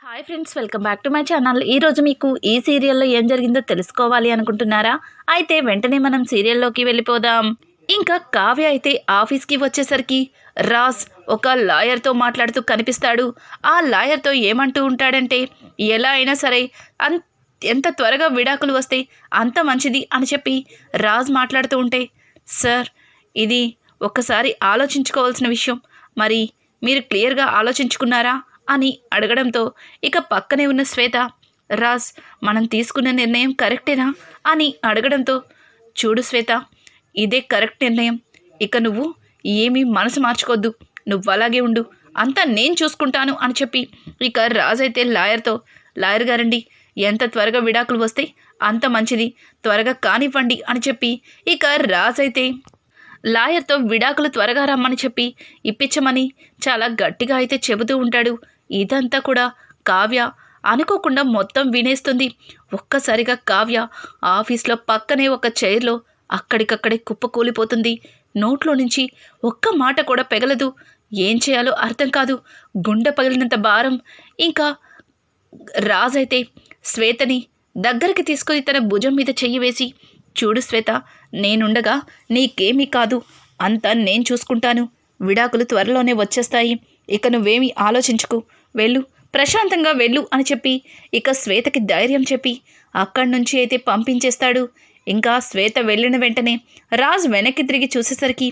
Hi friends, welcome back to my channel. ఈరోజు మీకు ఈ సీరియల్లో ఏం జరిగిందో తెలుసుకోవాలి అనుకుంటున్నారా? అయితే వెంటనే మనం సీరియల్లోకి వెళ్ళిపోదాం. ఇంకా కావ్య అయితే ఆఫీస్కి వచ్చేసరికి రాజ్ ఒక లాయర్తో మాట్లాడుతూ కనిపిస్తాడు. ఆ లాయర్తో ఏమంటూ ఉంటాడంటే, ఎలా అయినా సరే ఎంత త్వరగా విడాకులు వస్తే అంత మంచిది అని చెప్పి రాజ్ మాట్లాడుతూ ఉంటే, సార్ ఇది ఒక్కసారి ఆలోచించుకోవాల్సిన విషయం, మరి మీరు క్లియర్గా ఆలోచించుకున్నారా అని అడగడంతో ఇక పక్కనే ఉన్న శ్వేత, రాజ్ మనం తీసుకున్న నిర్ణయం కరెక్టేనా అని అడగడంతో, చూడు శ్వేత, ఇదే కరెక్ట్ నిర్ణయం, ఇక నువ్వు ఏమీ మనసు మార్చుకోవద్దు, నువ్వు అలాగే ఉండు, అంతా నేను చూసుకుంటాను అని చెప్పి ఇక రాజ్ అయితే లాయర్ గారండి, ఎంత త్వరగా విడాకులు వస్తే అంత మంచిది, త్వరగా కానివ్వండి అని చెప్పి ఇక రాజ్ అయితే లాయర్తో విడాకులు త్వరగా రమ్మని చెప్పి ఇప్పించమని చాలా గట్టిగా అయితే చెబుతూ ఉంటాడు. ఇదంతా కూడా కావ్య అనుకోకుండా మొత్తం వినేస్తుంది. ఒక్కసారిగా కావ్య ఆఫీస్లో పక్కనే ఒక చైర్లో అక్కడికక్కడే కుప్పకూలిపోతుంది. నోట్లో నుంచి ఒక్క మాట కూడా పెగలదు. ఏం చేయాలో అర్థం కాదు. గుండె పగిలినంత భారం. ఇంకా రాజైతే శ్వేతని దగ్గరికి తీసుకుని తన భుజం మీద చెయ్యి వేసి, చూడు శ్వేత, నేనుండగా నీకేమీ కాదు, అంతా నేను చూసుకుంటాను, విడాకులు త్వరలోనే వచ్చేస్తాయి, ఇక నువ్వేమీ ఆలోచించుకు, వెళ్ళు, ప్రశాంతంగా వెళ్ళు అని చెప్పి ఇక శ్వేతకి ధైర్యం చెప్పి అక్కడి నుంచి అయితే పంపించేస్తాడు. ఇంకా శ్వేత వెళ్ళిన వెంటనే రాజ్ వెనక్కి తిరిగి చూసేసరికి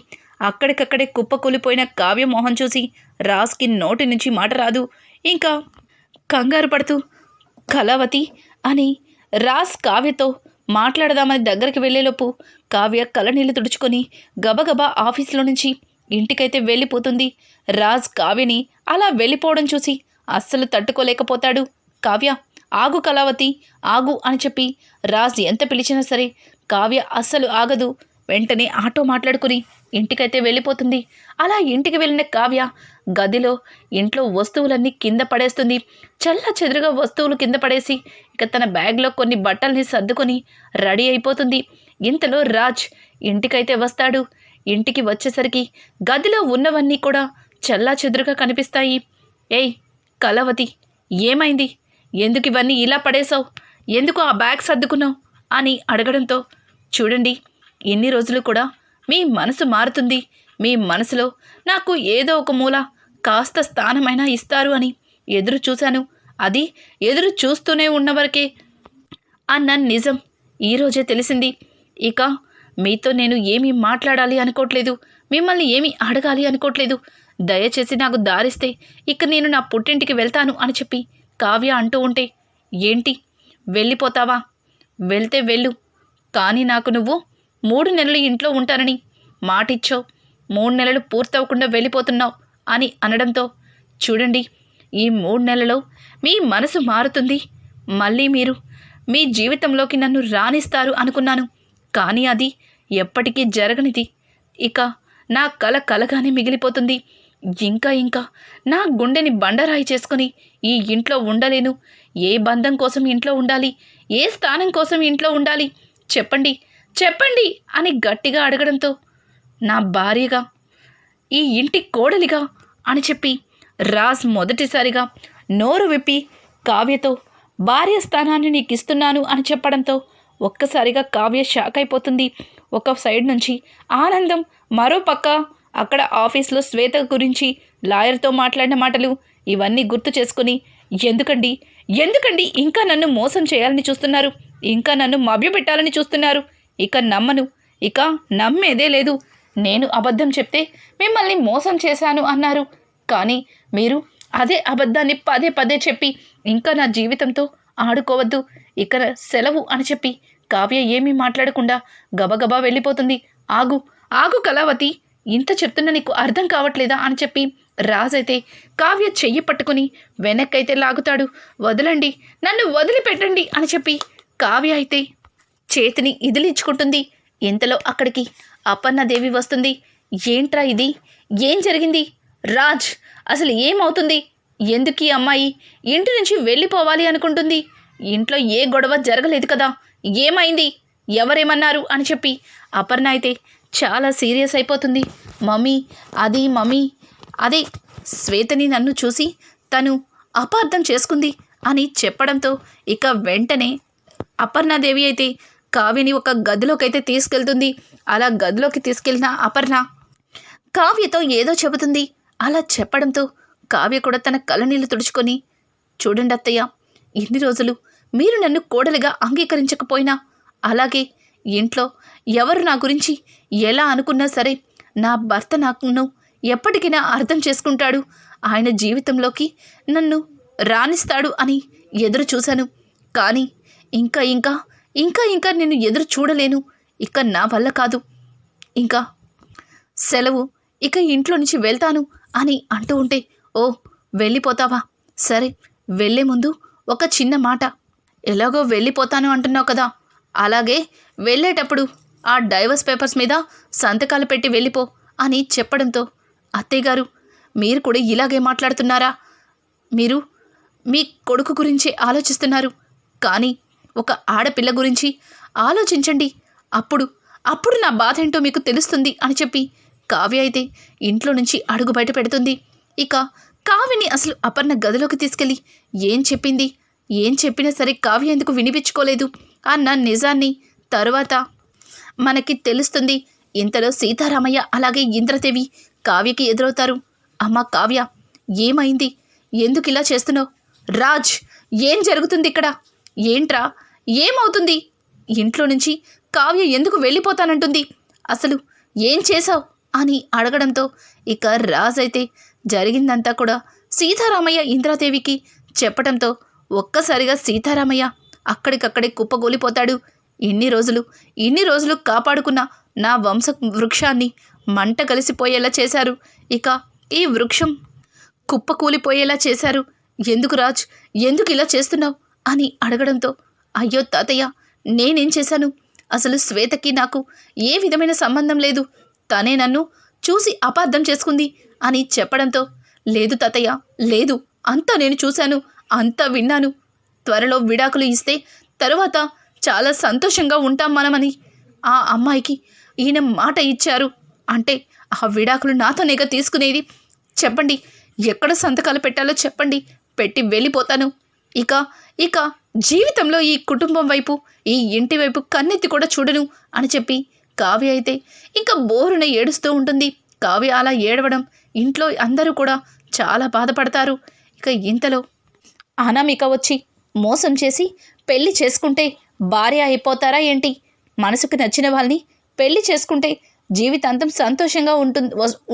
అక్కడికక్కడే కుప్పకూలిపోయిన కావ్య మోహం చూసి రాజ్కి నోటి నుంచి మాట రాదు. ఇంకా కంగారు పడుతూ కళావతి అని రాజ్ కావ్యతో మాట్లాడదామని దగ్గరికి వెళ్ళేలోపు కావ్య కళ్ళనీళ్ళు తుడుచుకొని గబగబా ఆఫీస్లో నుంచి ఇంటికైతే వెళ్ళిపోతుంది. రాజ్ కావ్యని అలా వెళ్ళిపోవడం చూసి అస్సలు తట్టుకోలేకపోతాడు. కావ్య, ఆగు కళావతి, ఆగు అని చెప్పి రాజ్ ఎంత పిలిచినా సరే కావ్య అస్సలు ఆగదు. వెంటనే ఆటో మాట్లాడుకుని ఇంటికైతే వెళ్ళిపోతుంది. అలా ఇంటికి వెళ్ళిన కావ్య గదిలో ఇంట్లో వస్తువులన్నీ కింద పడేస్తుంది. చల్ల చెదురుగా వస్తువులు కింద పడేసి ఇక తన బ్యాగ్లో కొన్ని బట్టల్ని సర్దుకొని రెడీ అయిపోతుంది. ఇంతలో రాజ్ ఇంటికైతే వస్తాడు. ఇంటికి వచ్చేసరికి గదిలో ఉన్నవన్నీ కూడా చల్లా చెదురుగా కనిపిస్తాయి. ఏయ్ కళావతి, ఏమైంది? ఎందుకు ఇవన్నీ ఇలా పడేశావు? ఎందుకు ఆ బ్యాగ్ సర్దుకున్నావు అని అడగడంతో, చూడండి, ఇన్ని రోజులు కూడా మీ మనసు మారుతుంది, మీ మనసులో నాకు ఏదో ఒక మూల కాస్త స్థానమైనా ఇస్తారు అని ఎదురు చూశాను, అది ఎదురు చూస్తూనే ఉన్నవరకే అన్న నిజం ఈరోజే తెలిసింది. ఇక మీతో నేను ఏమీ మాట్లాడాలి అనుకోవట్లేదు, మిమ్మల్ని ఏమీ అడగాలి అనుకోవట్లేదు, దయచేసి నాకు దారిస్తే ఇక నేను నా పుట్టింటికి వెళ్తాను అని చెప్పి కావ్య అంటూ ఉంటే, ఏంటి వెళ్ళిపోతావా? వెళ్తే వెళ్ళు, కానీ నాకు నువ్వు 3 నెలలు ఇంట్లో ఉంటానని మాటిచ్చావు, 3 నెలలు పూర్తవకుండా వెళ్ళిపోతున్నావు అని అనడంతో, చూడండి, ఈ 3 నెలలో మీ మనసు మారుతుంది, మళ్ళీ మీరు మీ జీవితంలోకి నన్ను రాణిస్తారు అనుకున్నాను, కానీ అది ఎప్పటికీ జరగనిది. ఇక నా కల కలగానే మిగిలిపోతుంది. ఇంకా నా గుండెని బండరాయి చేసుకుని ఈ ఇంట్లో ఉండలేను. ఏ బంధం కోసం ఇంట్లో ఉండాలి? ఏ స్థానం కోసం ఇంట్లో ఉండాలి? చెప్పండి చెప్పండి అని గట్టిగా అడగడంతో, నా భార్యగా, ఈ ఇంటి కోడలిగా అని చెప్పి రాజ్ మొదటిసారిగా నోరు విప్పి కావ్యతో భార్య స్థానాన్ని నీకు ఇస్తున్నాను అని చెప్పడంతో ఒక్కసారిగా కావ్య షాక్ అయిపోతుంది. ఒక సైడ్ నుంచి ఆనందం, మరో పక్క అక్కడ ఆఫీస్లో శ్వేత గురించి లాయర్తో మాట్లాడిన మాటలు ఇవన్నీ గుర్తు చేసుకుని, ఎందుకండి ఇంకా నన్ను మోసం చేయాలని చూస్తున్నారు, ఇంకా నన్ను మభ్యపెట్టాలని చూస్తున్నారు, ఇక నమ్మను, ఇక నమ్మేదే లేదు. నేను అబద్ధం చెప్తే మిమ్మల్ని మోసం చేశాను అన్నారు, కానీ మీరు అదే అబద్ధాన్ని పదే పదే చెప్పి ఇంకా నా జీవితంతో ఆడుకోవద్దు, ఇక సెలవు అని చెప్పి కావ్య ఏమీ మాట్లాడకుండా గబగబా వెళ్ళిపోతుంది. ఆగు కళావతి, ఇంత చెప్తున్నా నీకు అర్థం కావట్లేదా అని చెప్పి రాజైతే కావ్య చెయ్యి పట్టుకుని వెనక్కైతే లాగుతాడు. వదలండి, నన్ను వదిలిపెట్టండి అని చెప్పి కావ్య అయితే చేతిని ఇదిలించుకుంటుంది. ఇంతలో అక్కడికి అపర్ణదేవి వస్తుంది. ఏంట్రా ఇది? ఏం జరిగింది? రాజ్, అసలు ఏమవుతుంది? ఎందుకు ఈ అమ్మాయి ఇంటి నుంచి వెళ్ళిపోవాలి అనుకుంటుంది? ఇంట్లో ఏ గొడవ జరగలేదు కదా, ఏమైంది? ఎవరేమన్నారు అని చెప్పి అపర్ణ అయితే చాలా సీరియస్ అయిపోతుంది. మమ్మీ, అదే శ్వేతని నన్ను చూసి తను అపార్థం చేసుకుంది అని చెప్పడంతో ఇక వెంటనే అపర్ణాదేవి అయితే కావ్యని ఒక గదిలోకైతే తీసుకెళ్తుంది. అలా గదిలోకి తీసుకెళ్ళిన అపర్ణ కావ్యతో ఏదో చెబుతుంది. అలా చెప్పడంతో కావ్య కూడా తన కళ్ళనీళ్లు తుడుచుకొని, చూడండి అత్తయ్య, ఇన్ని రోజులు మీరు నన్ను కోడలిగా అంగీకరించకపోయినా, అలాగే ఇంట్లో ఎవరు నా గురించి ఎలా అనుకున్నా సరే నా భర్త నన్ను ఎప్పటికైనా అర్థం చేసుకుంటాడు, ఆయన జీవితంలోకి నన్ను రాణిస్తాడు అని ఎదురు చూశాను. కానీ ఇంకా ఇంకా ఇంకా ఇంకా నేను ఎదురు చూడలేను. ఇక నా వల్ల కాదు. ఇంకా సెలవు, ఇక ఇంట్లో నుంచి వెళ్తాను అని అంటూ ఉంటే, ఓ వెళ్ళిపోతావా? సరే, వెళ్ళే ముందు ఒక చిన్న మాట. ఎలాగో వెళ్ళిపోతాను అంటున్నావు కదా, అలాగే వెళ్ళేటప్పుడు ఆ డైవర్స్ పేపర్స్ మీద సంతకాలు పెట్టి వెళ్ళిపో అని చెప్పడంతో, అత్తయ్య గారు మీరు కూడా ఇలాగే మాట్లాడుతున్నారా? మీరు మీ కొడుకు గురించి ఆలోచిస్తున్నారు, కానీ ఒక ఆడపిల్ల గురించి ఆలోచించండి. అప్పుడు నా బాధ ఏంటో మీకు తెలుస్తుంది అని చెప్పి కావ్య అయితే ఇంట్లో నుంచి అడుగు బయట పెడుతుంది. ఇక కావ్యని అసలు అపర్ణ గదిలోకి తీసుకెళ్ళి ఏం చెప్పింది, ఏం చెప్పినా సరే కావ్య ఎందుకు వినిపించుకోలేదు అన్న నిజాన్ని తరువాత మనకి తెలుస్తుంది. ఇంతలో సీతారామయ్య అలాగే ఇంద్రదేవి కావ్యకి ఎదురవుతారు. అమ్మ కావ్య, ఏమైంది? ఎందుకు ఇలా చేస్తున్నావు? రాజ్, ఏం జరుగుతుంది ఇక్కడ? ఏంట్రా, ఏమవుతుంది? ఇంట్లో నుంచి కావ్య ఎందుకు వెళ్ళిపోతానంటుంది? అసలు ఏం చేశావు అని అడగడంతో ఇక రాజ్ అయితే జరిగిందంతా కూడా సీతారామయ్య ఇంద్రాదేవికి చెప్పడంతో ఒక్కసారిగా సీతారామయ్య అక్కడికక్కడే కుప్పగూలిపోతాడు. ఇన్ని రోజులు కాపాడుకున్న నా వంశ వృక్షాన్ని మంట కలిసిపోయేలా చేశారు. ఇక ఈ వృక్షం కుప్పకూలిపోయేలా చేశారు. ఎందుకు రాజ్, ఎందుకు ఇలా చేస్తున్నావు అని అడగడంతో, అయ్యో తాతయ్య, నేనేం చేశాను? అసలు శ్వేతకి నాకు ఏ విధమైన సంబంధం లేదు, తనే నన్ను చూసి అపార్థం చేసుకుంది అని చెప్పడంతో, లేదు తాతయ్య, లేదు, అంతా నేను చూశాను, అంతా విన్నాను. త్వరలో విడాకులు ఇస్తే తరువాత చాలా సంతోషంగా ఉంటాం మనమని ఆ అమ్మాయికి ఈయన మాట ఇచ్చారు. అంటే ఆ విడాకులు నాతోనేగా తీసుకునేది. చెప్పండి, ఎక్కడ సంతకాలు పెట్టాలో చెప్పండి, పెట్టి వెళ్ళిపోతాను. ఇక జీవితంలో ఈ కుటుంబం వైపు, ఈ ఇంటి వైపు కన్నెత్తి కూడా చూడను అని చెప్పి కావ్య అయితే ఇంకా బోరున ఏడుస్తూ ఉంటుంది. కావ్య అలా ఏడవడం ఇంట్లో అందరూ కూడా చాలా బాధపడతారు. ఇక ఇంతలో అనామిక వచ్చి, మోసం చేసి పెళ్లి చేసుకుంటే భార్య అయిపోతారా ఏంటి? మనసుకు నచ్చిన వాళ్ళని పెళ్లి చేసుకుంటే జీవితాంతం సంతోషంగా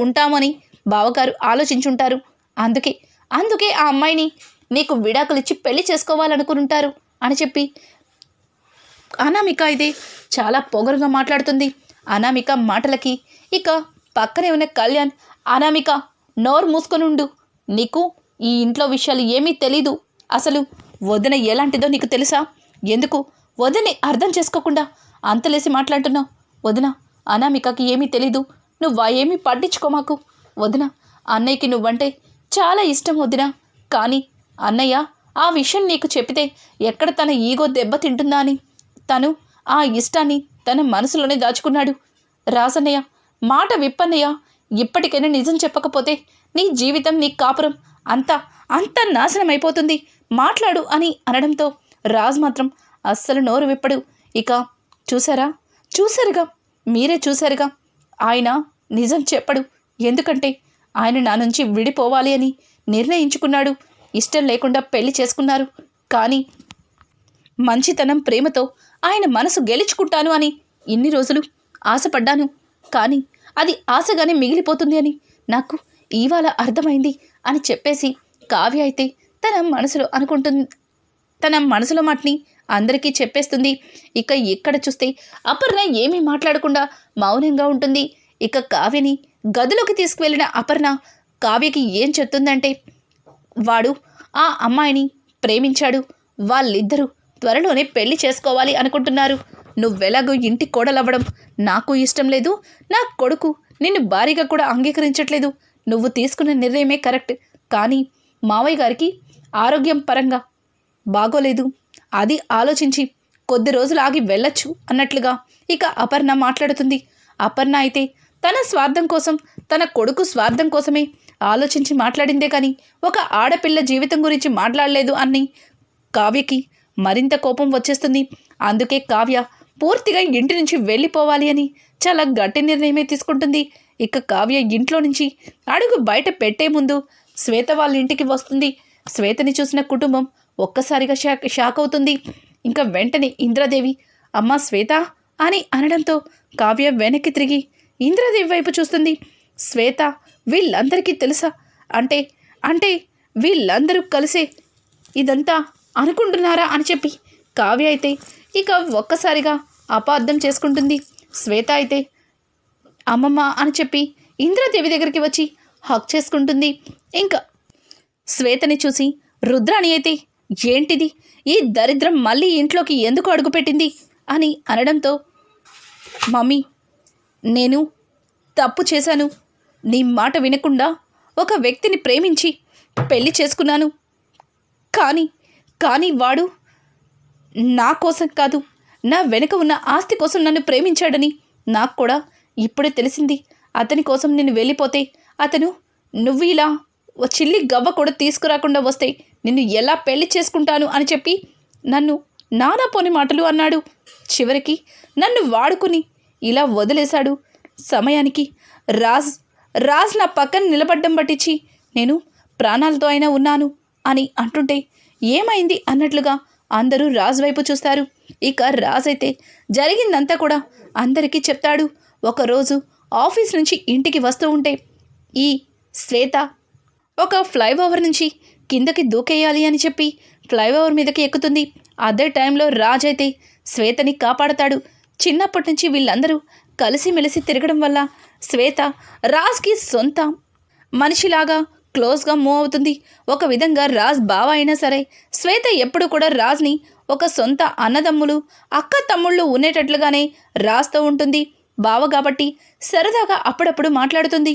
ఉంటామని బావగారు ఆలోచించుంటారు. అందుకే ఆ అమ్మాయిని నీకు విడాకులిచ్చి పెళ్లి చేసుకోవాలనుకుంటారు అని చెప్పి అనామిక అయితే చాలా పొగరుగా మాట్లాడుతుంది. అనామిక మాటలకి ఇక పక్కనే ఉన్న కళ్యాణ్, అనామిక నోరు మూసుకొని ఉండు, నీకు ఈ ఇంట్లో విషయాలు ఏమీ తెలీదు. అసలు వదిన ఎలాంటిదో నీకు తెలుసా? ఎందుకు వదిని అర్థం చేసుకోకుండా అంతలేసి మాట్లాడుతున్నావు? వదిన, అనామికకి ఏమీ తెలీదు, నువ్వు ఏమీ పట్టించుకో మాకు. వదిన, అన్నయ్యకి నువ్వంటే చాలా ఇష్టం వదిన, కానీ అన్నయ్య ఆ విషయం నీకు చెప్పితే ఎక్కడ తన ఈగో దెబ్బతింటుందా అని తను ఆ ఇష్టాన్ని తన మనసులోనే దాచుకున్నాడు. రాజన్నయ్య, మాట విప్పన్నయ్య, ఇప్పటికైనా నిజం చెప్పకపోతే నీ జీవితం, నీ కాపురం అంతా నాశనం అయిపోతుంది, మాట్లాడు అని అనడంతో రాజు మాత్రం అస్సలు నోరు విప్పడు. ఇక చూసారుగా, మీరే చూశారుగా, ఆయన నిజం చెప్పడు. ఎందుకంటే ఆయన నా నుంచి విడిపోవాలి అని నిర్ణయించుకున్నాడు. ఇష్టం లేకుండా పెళ్లి చేసుకున్నారు. కానీ మంచితనం, ప్రేమతో ఆయన మనసు గెలుచుకుంటాను అని ఇన్ని రోజులు ఆశపడ్డాను. కానీ అది ఆశగానే మిగిలిపోతుంది అని నాకు ఇవాళ అర్థమైంది అని చెప్పేసి కావ్య అయితే తన మనసులో మాటని అందరికీ చెప్పేస్తుంది. ఇక ఇక్కడ చూస్తే అపర్ణ ఏమీ మాట్లాడకుండా మౌనంగా ఉంటుంది. ఇక కావ్యని గదిలోకి తీసుకువెళ్ళిన అపర్ణ కావ్యకి ఏం చెప్తుందంటే, వాడు ఆ అమ్మాయిని ప్రేమించాడు, వాళ్ళిద్దరూ త్వరలోనే పెళ్లి చేసుకోవాలి అనుకుంటున్నారు. నువ్వెలాగో ఇంటి కోడలవ్వడం నాకు ఇష్టం లేదు, నా కొడుకు నిన్ను భారీగా కూడా అంగీకరించట్లేదు. నువ్వు తీసుకున్న నిర్ణయమే కరెక్ట్, కానీ మావయ్య గారికి ఆరోగ్యం పరంగా బాగోలేదు, అది ఆలోచించి కొద్ది రోజులు ఆగి వెళ్ళొచ్చు అన్నట్లుగా ఇక అపర్ణ మాట్లాడుతుంది. అపర్ణ అయితే తన స్వార్థం కోసం, తన కొడుకు స్వార్థం కోసమే ఆలోచించి మాట్లాడిందే కానీ ఒక ఆడపిల్ల జీవితం గురించి మాట్లాడలేదు అని కావ్యకి మరింత కోపం వచ్చేస్తుంది. అందుకే కావ్య పూర్తిగా ఇంటి నుంచి వెళ్ళిపోవాలి అని చాలా గట్టి నిర్ణయమే తీసుకుంటుంది. ఇక కావ్య ఇంట్లో నుంచి అడుగు బయట పెట్టే ముందు శ్వేత వాళ్ళ ఇంటికి వస్తుంది. శ్వేతని చూసిన కుటుంబం ఒక్కసారిగా షాక్ అవుతుంది. ఇంకా వెంటనే ఇంద్రాదేవి అమ్మా శ్వేత అని అనడంతో కావ్య వెనక్కి తిరిగి ఇంద్రాదేవి వైపు చూస్తుంది. శ్వేత వీళ్ళందరికీ తెలుసా? అంటే అంటే వీళ్ళందరూ కలిసే ఇదంతా అనుకుంటున్నారా అని చెప్పి కావ్య అయితే ఇక ఒక్కసారిగా అపార్థం చేసుకుంటుంది. శ్వేత అయితే అమ్మమ్మ అని చెప్పి ఇంద్రాదేవి దగ్గరికి వచ్చి హక్ చేసుకుంటుంది. ఇంకా శ్వేతని చూసి రుద్రాణి అయితే ఏంటిది, ఈ దరిద్రం మళ్ళీ ఇంట్లోకి ఎందుకు అడుగుపెట్టింది అని అనడంతో మమ్మీ నేను తప్పు చేశాను. నీ మాట వినకుండా ఒక వ్యక్తిని ప్రేమించి పెళ్లి చేసుకున్నాను. కానీ వాడు నా కోసం కాదు, నా వెనుక ఉన్న ఆస్తి కోసం నన్ను ప్రేమించాడని నాకు కూడా ఇప్పుడే తెలిసింది. అతని కోసం నేను వెళ్ళిపోతే అతను నువ్వు ఇలా చిల్లి గవ్వ కూడా తీసుకురాకుండా వస్తే నిన్ను ఎలా పెళ్లి చేసుకుంటాను అని చెప్పి నన్ను నానా పోని మాటలు అన్నాడు. చివరికి నన్ను వాడుకుని ఇలా వదిలేశాడు. సమయానికి రాజ్ నా పక్కన నిలబడ్డం పట్టించి నేను ప్రాణాలతో అయినా ఉన్నాను అని అంటుంటే ఏమైంది అన్నట్లుగా అందరూ రాజ్ వైపు చూస్తారు. ఇక రాజ్ అయితే జరిగిందంతా కూడా అందరికీ చెప్తాడు. ఒకరోజు ఆఫీస్ నుంచి ఇంటికి వస్తూ ఉంటే ఈ శ్వేత ఒక ఫ్లైఓవర్ నుంచి కిందకి దూకేయాలి అని చెప్పి ఫ్లైఓవర్ మీదకి ఎక్కుతుంది. అదే టైంలో రాజ్ అయితే శ్వేతని కాపాడతాడు. చిన్నప్పటి నుంచి వీళ్ళందరూ కలిసిమెలిసి తిరగడం వల్ల శ్వేత రాజ్కి సొంత మనిషిలాగా క్లోజ్గా మూవ్ అవుతుంది. ఒక విధంగా రాజ్ బావ అయినా సరే శ్వేత ఎప్పుడు కూడా రాజ్ని ఒక సొంత అన్నదమ్ములు అక్క తమ్ముళ్ళు ఉండేటట్లుగానే రాజ్తో ఉంటుంది. బావ కాబట్టి సరదాగా అప్పుడప్పుడు మాట్లాడుతుంది.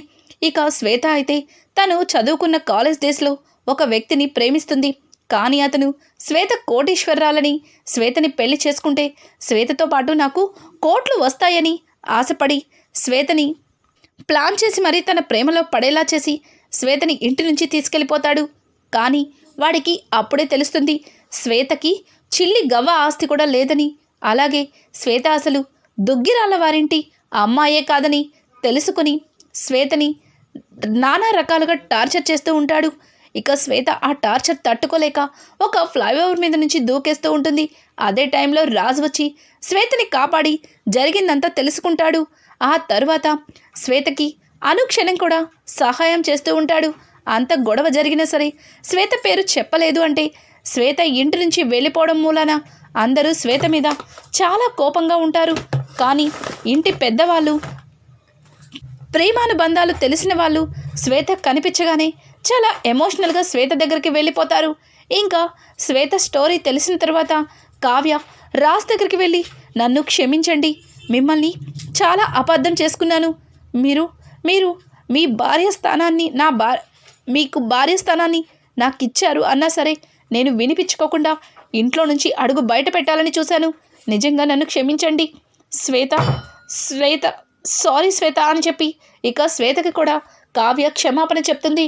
ఇక శ్వేత అయితే తను చదువుకున్న కాలేజ్ డేస్లో ఒక వ్యక్తిని ప్రేమిస్తుంది. కానీ అతను శ్వేత కోటీశ్వరరాలని శ్వేతని పెళ్లి చేసుకుంటే శ్వేతతో పాటు నాకు కోట్లు వస్తాయని ఆశపడి శ్వేతని ప్లాన్ చేసి మరీ తన ప్రేమలో పడేలా చేసి శ్వేతని ఇంటి నుంచి తీసుకెళ్ళిపోతాడు. కానీ వాడికి అప్పుడే తెలుస్తుంది శ్వేతకి చిల్లి గవ్వ ఆస్తి కూడా లేదని. అలాగే శ్వేత అసలు దుగ్గిరాళ్ళ వారింటి అమ్మాయే కాదని తెలుసుకుని శ్వేతని నానా రకాలుగా టార్చర్ చేస్తూ ఉంటాడు. ఇక శ్వేత ఆ టార్చర్ తట్టుకోలేక ఒక ఫ్లైఓవర్ మీద నుంచి దూకేస్తూ ఉంటుంది. అదే టైంలో రాజ్ వచ్చి శ్వేతని కాపాడి జరిగిందంతా తెలుసుకుంటాడు. ఆ తరువాత శ్వేతకి అనుక్షణం కూడా సహాయం చేస్తూ ఉంటాడు. అంత గొడవ జరిగినా సరే శ్వేత పేరు చెప్పలేదు అంటే శ్వేత ఇంటి నుంచి వెళ్ళిపోవడం మూలాన అందరూ శ్వేత మీద చాలా కోపంగా ఉంటారు. కానీ ఇంటి పెద్దవాళ్ళు ప్రేమానుబంధాలు తెలిసిన వాళ్ళు శ్వేత కనిపించగానే చాలా ఎమోషనల్గా శ్వేత దగ్గరికి వెళ్ళిపోతారు. ఇంకా శ్వేత స్టోరీ తెలిసిన తర్వాత కావ్య రాజ్ దగ్గరికి వెళ్ళి నన్ను క్షమించండి, మిమ్మల్ని చాలా అబద్ధం చేసుకున్నాను. మీరు మీ భార్య స్థానాన్ని మీకు భార్య స్థానాన్ని నాకు ఇచ్చారు అన్నా సరే నేను వినిపించుకోకుండా ఇంట్లో నుంచి అడుగు బయట పెట్టాలని చూశాను. నిజంగా నన్ను క్షమించండి శ్వేత సారీ శ్వేత అని చెప్పి ఇక శ్వేతకి కూడా కావ్య క్షమాపణ చెప్తుంది.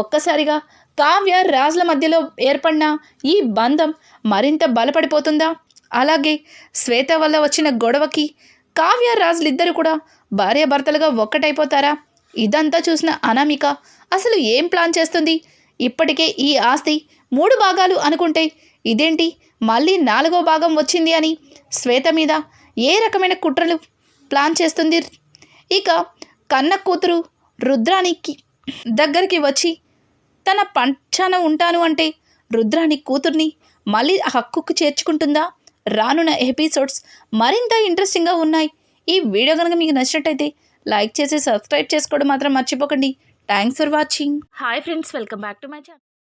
ఒక్కసారిగా కావ్య రాజ్ల మధ్యలో ఏర్పడిన ఈ బంధం మరింత బలపడిపోతుందా? అలాగే శ్వేత వల్ల వచ్చిన గొడవకి కావ్య రాజ్లిద్దరూ కూడా భార్యాభర్తలుగా ఒక్కటైపోతారా? ఇదంతా చూసిన అనామిక అసలు ఏం ప్లాన్ చేస్తుంది? ఇప్పటికే ఈ ఆస్తి 3 భాగాలు అనుకుంటే ఇదేంటి మళ్ళీ 4వ భాగం వచ్చింది అని శ్వేత మీద ఏ రకమైన కుట్రలు ప్లాన్ చేస్తుంది? ఇక కన్న కూతురు రుద్రానికి దగ్గరికి వచ్చి తన పంచాన ఉంటాను అంటే రుద్రాణి కూతుర్ని మళ్ళీ హక్కుకు చేర్చుకుంటుందా? రానున్న ఎపిసోడ్స్ మరింత ఇంట్రెస్టింగ్గా ఉన్నాయి. ఈ వీడియో కనుక మీకు నచ్చినట్టయితే లైక్ చేసి సబ్స్క్రైబ్ చేసుకోవడం మాత్రం మర్చిపోకండి. Thanks for watching. Hi friends, welcome back to my channel.